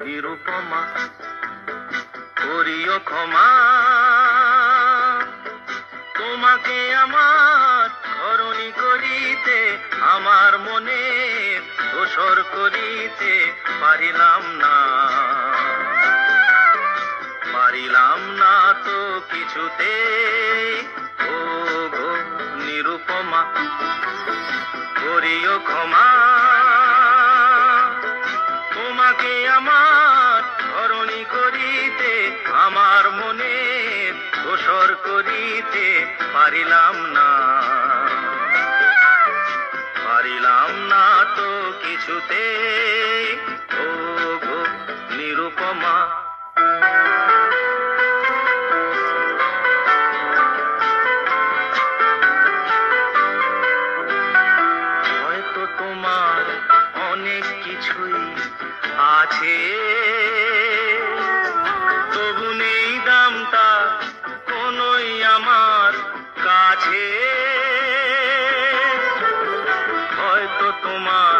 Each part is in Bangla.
নিরুপমা করিও ক্ষমা, তোমাকে আমার ধরণী করিতে আমার মনে দোসর করিতে পারিলাম না, পারিলাম না তো কিছুতে। ও গো নিরুপমা করিও ক্ষমা, তোমাকে আমার ধরণী করিতে আমার মনে দোসর করিতে পারিলাম না, পারিলাম না তো কিছুতে। ও গো নিরুপমা হয়তো তোমার অনেক কিছুই আছে, তবু নেই দামটা কোনোই আমার কাছে। হয়তো তোমার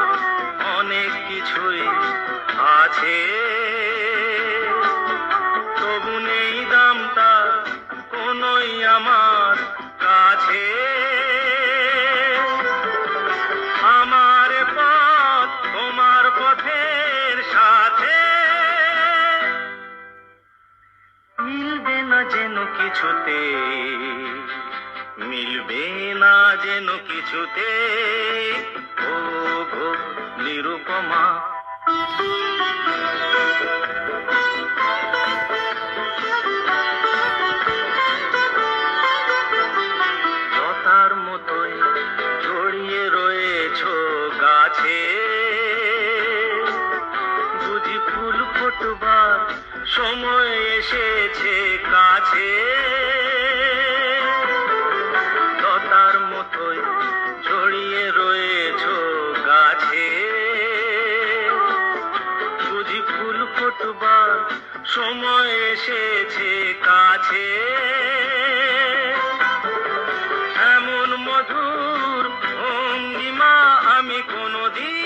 অনেক কিছুই আছে, তবু নেই দামটা কোনোই আমার কাছে। আমার পথ তোমার পথের সাথে মিলবে না যেন কিছুতে, মিলবে না যেন কিছুতে। ও গো নিরুপমা লতার মতোই জড়িয়ে রয়েছো গাছে, বুঝি ফুল ফোটবার সময় এসেছে কাছে। লতার মতোই জড়িয়ে রয়েছো গাছে, বুঝি ফুল ফোটবার সময় এসেছে কাছে। এমন মধুর ভঙ্গিমা আমি কোনদিন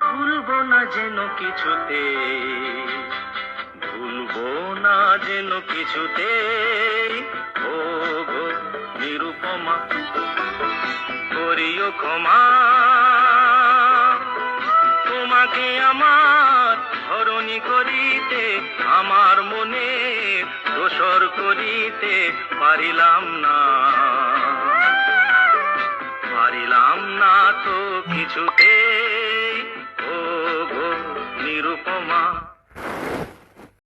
ভুলবো না যেন কিছুতে, ভুলবো না যেন কিছুতে। ও গো নিরুপমা করিও ক্ষমা, তোমাকে আমার ধরণী করিতে আমার মনে দোসর করিতে পারিলাম না, পারিলাম না তো কিছুতে। ও গো নিরুপমা।